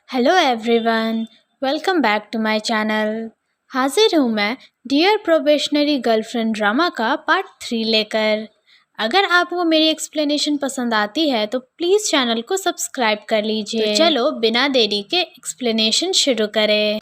Hello everyone, welcome back to my channel. हाजिर हूँ मैं डियर प्रोबेशनरी गर्लफ्रेंड ड्रामा का पार्ट 3 लेकर। अगर आपको मेरी एक्सप्लेनेशन पसंद आती है तो प्लीज़ चैनल को सब्सक्राइब कर लीजिए। तो चलो बिना देरी के एक्सप्लेनेशन शुरू करें।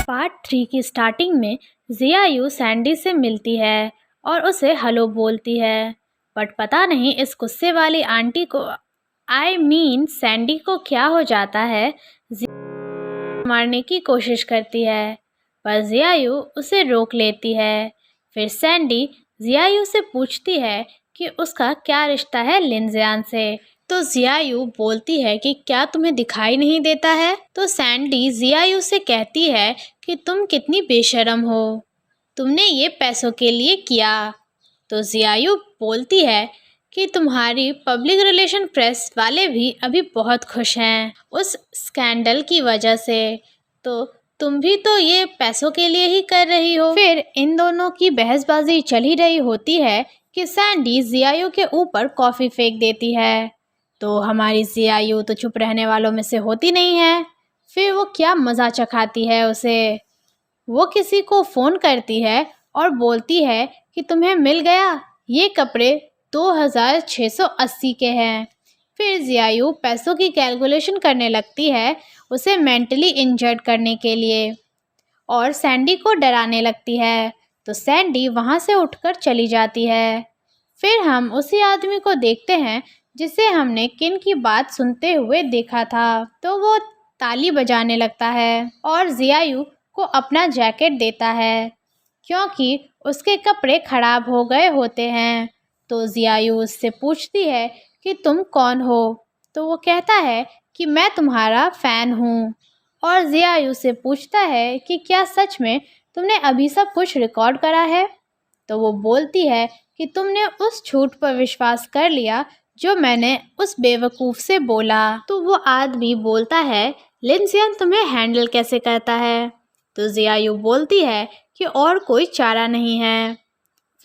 पार्ट 3 की स्टार्टिंग में जियायू सैंडी से मिलती है और उसे हेलो बोलती है, बट पता नहीं इस गुस्से वाली आंटी को सैंडी को क्या हो जाता है। मारने की कोशिश करती है पर जियायू उसे रोक लेती है। फिर सैंडी जियायू से पूछती है कि उसका क्या रिश्ता है लिनजियान से। तो जियायू बोलती है कि क्या तुम्हें दिखाई नहीं देता है। तो सैंडी जियायू से कहती है कि तुम कितनी बेशर्म हो, तुमने ये पैसों के लिए किया। तो जियायू बोलती है कि तुम्हारी पब्लिक रिलेशन प्रेस वाले भी अभी बहुत खुश हैं उस स्कैंडल की वजह से, तो तुम भी तो ये पैसों के लिए ही कर रही हो। फिर इन दोनों की बहसबाजी चल ही रही होती है कि सैंडी जियायू के ऊपर कॉफ़ी फेंक देती है। तो हमारी जियायू तो चुप रहने वालों में से होती नहीं है। फिर वो क्या मज़ा चखाती है उसे। वो किसी को फ़ोन करती है और बोलती है कि तुम्हें मिल गया, ये कपड़े 2680 के हैं। फिर जियायू पैसों की कैलकुलेशन करने लगती है उसे मेंटली इंजर्ड करने के लिए और सैंडी को डराने लगती है। तो सैंडी वहाँ से उठकर चली जाती है। फिर हम उसी आदमी को देखते हैं जिसे हमने किन की बात सुनते हुए देखा था। तो वो ताली बजाने लगता है और जियायू को अपना जैकेट देता है क्योंकि उसके कपड़े खराब हो गए होते हैं। तो जियायू उससे पूछती है कि तुम कौन हो। तो वो कहता है कि मैं तुम्हारा फ़ैन हूँ। और जियायू से पूछता है कि क्या सच में तुमने अभी सब कुछ रिकॉर्ड करा है। तो वो बोलती है कि तुमने उस झूठ पर विश्वास कर लिया जो मैंने उस बेवकूफ़ से बोला। तो वो आदमी बोलता है लिनजियान तुम्हें हैंडल कैसे करता है। तो जियायू बोलती है कि और कोई चारा नहीं है।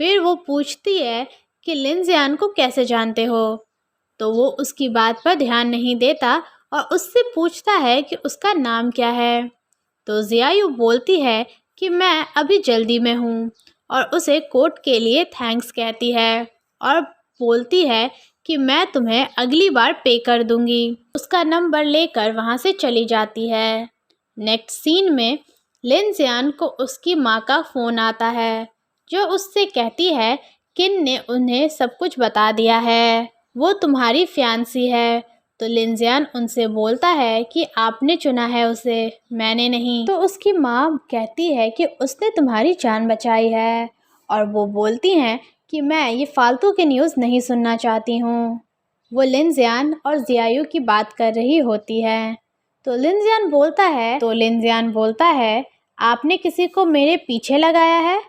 फिर वो पूछती है कि लिनजियान को कैसे जानते हो। तो वो उसकी बात पर ध्यान नहीं देता और उससे पूछता है कि उसका नाम क्या है। तो जियायू बोलती है कि मैं अभी जल्दी में हूँ और उसे कोट के लिए थैंक्स कहती है और बोलती है कि मैं तुम्हें अगली बार पे कर दूँगी। उसका नंबर लेकर वहाँ से चली जाती है। नेक्स्ट सीन में लिनजियान को उसकी माँ का फ़ोन आता है जो उससे कहती है किन ने उन्हें सब कुछ बता दिया है, वो तुम्हारी फियांसी है। तो लिनजियान उनसे बोलता है कि आपने चुना है उसे, मैंने नहीं। तो उसकी माँ कहती है कि उसने तुम्हारी जान बचाई है और वो बोलती हैं कि मैं ये फालतू की न्यूज़ नहीं सुनना चाहती हूँ। वो लिनजियान और जियायू की बात कर रही होती है। तो लिनजियान बोलता है आपने किसी को मेरे पीछे लगाया है,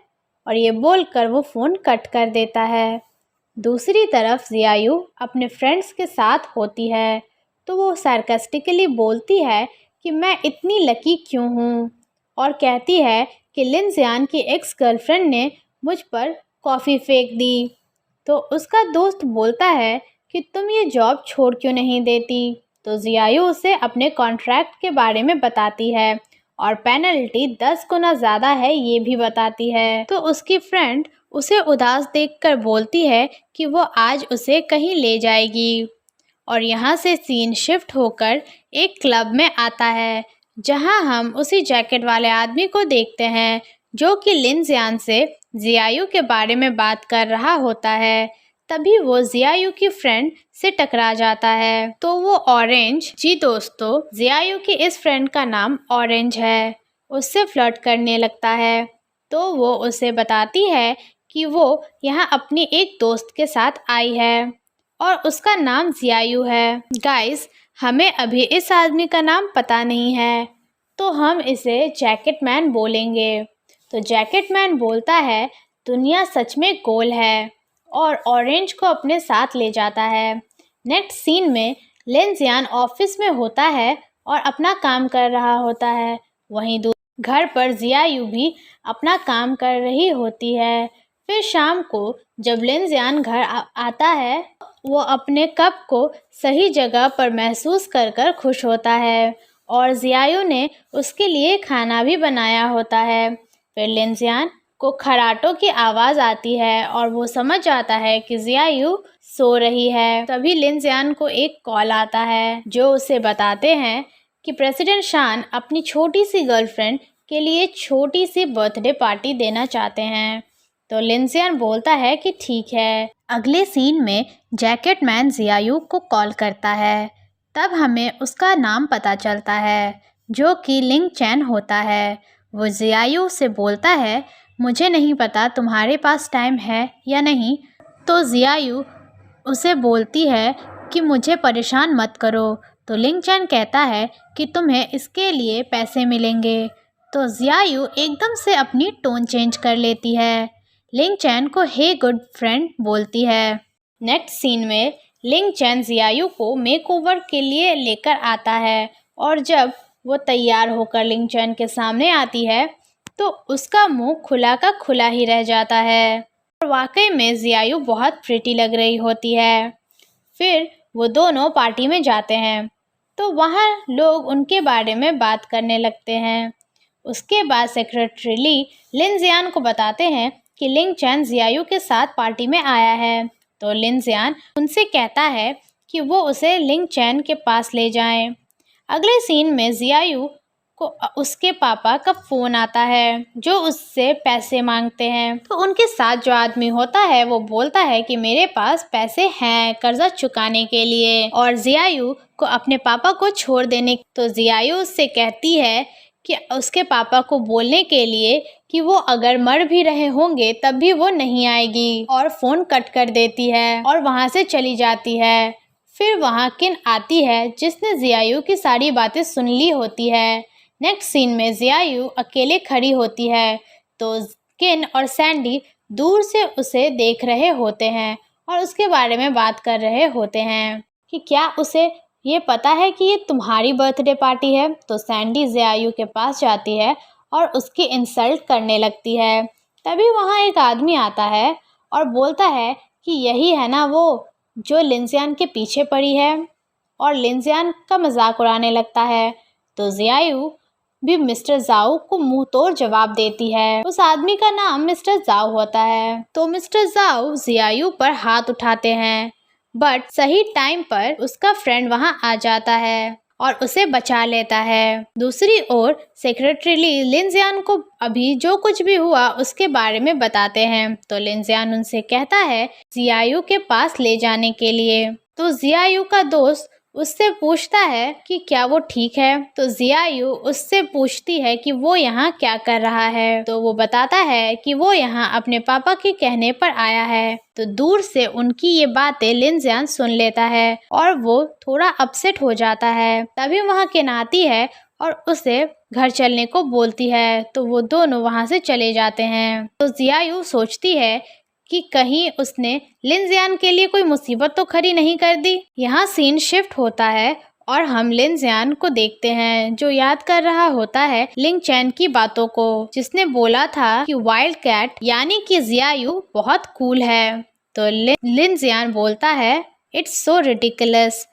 और ये बोलकर वो फ़ोन कट कर देता है। दूसरी तरफ जियायू अपने फ्रेंड्स के साथ होती है तो वो सार्कास्टिकली बोलती है कि मैं इतनी लकी क्यों हूँ और कहती है कि लिनजियान की एक्स गर्लफ्रेंड ने मुझ पर कॉफ़ी फेंक दी। तो उसका दोस्त बोलता है कि तुम ये जॉब छोड़ क्यों नहीं देती। तो जियायू उसे अपने कॉन्ट्रैक्ट के बारे में बताती है और पेनल्टी 10 गुना ज़्यादा है ये भी बताती है। तो उसकी फ्रेंड उसे उदास देखकर बोलती है कि वो आज उसे कहीं ले जाएगी। और यहाँ से सीन शिफ्ट होकर एक क्लब में आता है जहाँ हम उसी जैकेट वाले आदमी को देखते हैं जो कि लिनजियान से जियायू के बारे में बात कर रहा होता है। तभी वो जियायू की फ्रेंड से टकरा जाता है। तो वो ऑरेंज, जी दोस्तों, जियायू की इस फ्रेंड का नाम ऑरेंज है, उससे फ्लर्ट करने लगता है। तो वो उसे बताती है कि वो यहाँ अपनी एक दोस्त के साथ आई है और उसका नाम जियायू है। गाइस, हमें अभी इस आदमी का नाम पता नहीं है तो हम इसे जैकेट मैन बोलेंगे। तो जैकेट मैन बोलता है दुनिया सच में गोल है और ऑरेंज को अपने साथ ले जाता है। नेक्स्ट सीन में लिनजियान ऑफिस में होता है और अपना काम कर रहा होता है। वहीं घर पर जियायू भी अपना काम कर रही होती है। फिर शाम को जब लिनजियान घर आता है, वो अपने कप को सही जगह पर महसूस कर कर खुश होता है और जियायू ने उसके लिए खाना भी बनाया होता है। फिर लिनजियान को खराटों की आवाज़ आती है और वो समझ जाता है कि जियायू सो रही है। तभी लिनजियान को एक कॉल आता है जो उसे बताते हैं कि प्रेसिडेंट शान अपनी छोटी सी गर्लफ्रेंड के लिए छोटी सी बर्थडे पार्टी देना चाहते हैं। तो लिनजियान बोलता है कि ठीक है। अगले सीन में जैकेट मैन जियायू को कॉल करता है। तब हमें उसका नाम पता चलता है जो कि लिंग चैन होता है। वो जियायू से बोलता है, मुझे नहीं पता तुम्हारे पास टाइम है या नहीं। तो जियायू उसे बोलती है कि मुझे परेशान मत करो। तो लिंग चैन कहता है कि तुम्हें इसके लिए पैसे मिलेंगे। तो जियायू एकदम से अपनी टोन चेंज कर लेती है। लिंग चैन को हे गुड फ्रेंड बोलती है। नेक्स्ट सीन में लिंग चैन जियायू को मेकओवर के लिए लेकर आता है और जब वो तैयार होकर लिंग चैन के सामने आती है तो उसका मुंह खुला का खुला ही रह जाता है और वाकई में जियायू बहुत प्रिटी लग रही होती है। फिर वो दोनों पार्टी में जाते हैं तो वहाँ लोग उनके बारे में बात करने लगते हैं। उसके बाद सेक्रेटरी ली लिनजियान को बताते हैं कि लिंग चैन जियायू के साथ पार्टी में आया है। तो लिनजियान उनसे कहता है कि वो उसे लिंग चैन के पास ले जाएं। अगले सीन में जियायू को उसके पापा का फ़ोन आता है जो उससे पैसे मांगते हैं। तो उनके साथ जो आदमी होता है वो बोलता है कि मेरे पास पैसे हैं कर्जा चुकाने के लिए और जियायू को अपने पापा को छोड़ देने। तो जियायू उससे कहती है कि उसके पापा को बोलने के लिए कि वो अगर मर भी रहे होंगे तब भी वो नहीं आएगी और फ़ोन कट कर देती है और वहाँ से चली जाती है। फिर वहाँ किन आती है जिसने जियायू की सारी बातें सुन ली होती है। नेक्स्ट सीन में जियायू अकेले खड़ी होती है तो किन और सैंडी दूर से उसे देख रहे होते हैं और उसके बारे में बात कर रहे होते हैं कि क्या उसे ये पता है कि ये तुम्हारी बर्थडे पार्टी है। तो सैंडी जियायू के पास जाती है और उसकी इंसल्ट करने लगती है। तभी वहाँ एक आदमी आता है और बोलता है कि यही है ना वो जो लिनजियान के पीछे पड़ी है और लिनजियान का मजाक उड़ाने लगता है। तो जियायू भी मिस्टर जाओ को मुंह तोड़ जवाब देती है। उस आदमी का नाम मिस्टर जाओ होता है। तो मिस्टर जाओ जियायू पर हाथ उठाते हैं बट सही टाइम पर उसका फ्रेंड वहां आ जाता है और उसे बचा लेता है। दूसरी ओर सेक्रेटरी ली लिनजियान को अभी जो कुछ भी हुआ उसके बारे में बताते हैं। तो लिनजियान उनसे कहता है जियायू के पास ले जाने के लिए। तो जियायू का दोस्त उससे पूछता है कि क्या वो ठीक है। तो जियायू उससे पूछती है कि वो यहाँ क्या कर रहा है। तो वो बताता है कि वो यहाँ अपने पापा के कहने पर आया है। तो दूर से उनकी ये बातें लिनजियान सुन लेता है और वो थोड़ा अपसेट हो जाता है। तभी वहाँ किन आती है और उसे घर चलने को बोलती है। तो वो दोनों वहाँ से चले जाते हैं। तो जियायू सोचती है कि कहीं उसने लिनजियान के लिए कोई मुसीबत तो खड़ी नहीं कर दी। यहाँ सीन शिफ्ट होता है और हम लिनजियान को देखते हैं जो याद कर रहा होता है लिंग चैन की बातों को जिसने बोला था कि वाइल्ड कैट यानी कि जियायू बहुत कूल है। तो लिनजियान बोलता है इट्स सो रिडिकुलस।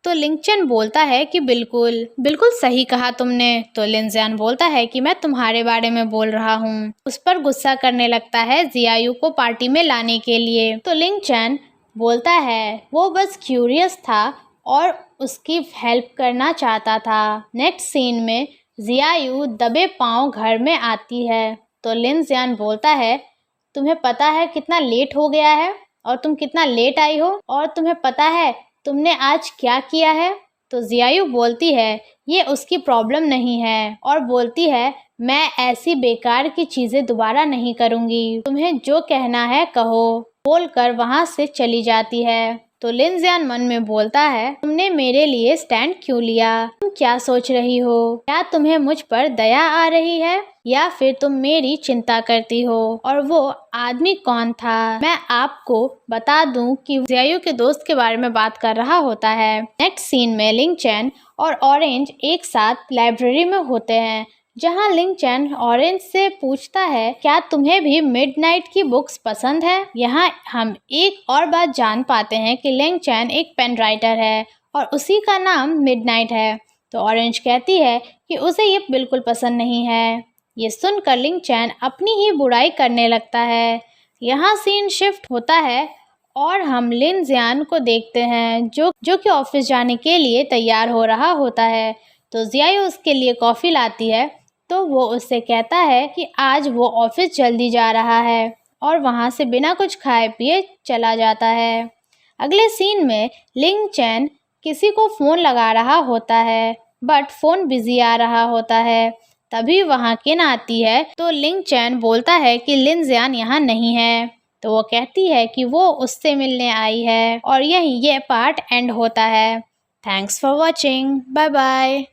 तो लिंग चैन बोलता है कि बिल्कुल बिल्कुल सही कहा तुमने। तो लिनजियान बोलता है कि मैं तुम्हारे बारे में बोल रहा हूँ। उस पर गुस्सा करने लगता है जियायू को पार्टी में लाने के लिए। तो लिंग चैन बोलता है वो बस क्यूरियस था और उसकी हेल्प करना चाहता था। नेक्स्ट सीन में जियायू दबे पांव घर में आती है। तो लिनजियान बोलता है तुम्हें पता है कितना लेट हो गया है और तुम कितना लेट आई हो और तुम्हें पता है तुमने आज क्या किया है। तो जियायू बोलती है ये उसकी प्रॉब्लम नहीं है और बोलती है मैं ऐसी बेकार की चीज़ें दोबारा नहीं करूँगी, तुम्हें जो कहना है कहो बोलकर वहाँ से चली जाती है। तो लिनजियान मन में बोलता है तुमने मेरे लिए स्टैंड क्यों लिया, तुम क्या सोच रही हो? क्या तुम्हें मुझ पर दया आ रही है या फिर तुम मेरी चिंता करती हो? और वो आदमी कौन था? मैं आपको बता दूं कि जियायू के दोस्त के बारे में बात कर रहा होता है। नेक्स्ट सीन में लिंग चैन और ऑरेंज एक साथ लाइब्रेरी में होते हैं, जहां लिंग चैन ऑरेंज से पूछता है, क्या तुम्हें भी मिडनाइट की बुक्स पसंद है? यहाँ हम एक और बात जान पाते हैं कि लिंग चैन एक पेन राइटर है और उसी का नाम मिडनाइट है। तो ऑरेंज कहती है कि उसे ये बिल्कुल पसंद नहीं है। ये सुनकर लिंग चैन अपनी ही बुराई करने लगता है। यहाँ सीन शिफ्ट होता है और हम लिन जियान को देखते हैं जो कि ऑफिस जाने के लिए तैयार हो रहा होता है। तो जियायू उसके लिए कॉफ़ी लाती है, तो वो उससे कहता है कि आज वो ऑफिस जल्दी जा रहा है और वहाँ से बिना कुछ खाए पिए चला जाता है। अगले सीन में लिंग चैन किसी को फ़ोन लगा रहा होता है, बट फ़ोन बिजी आ रहा होता है। तभी वहाँ किन आती है, तो लिंग चैन बोलता है कि लिन जियान यहाँ नहीं है। तो वो कहती है कि वो उससे मिलने आई है और यही ये पार्ट एंड होता है। Thanks for watching, bye bye.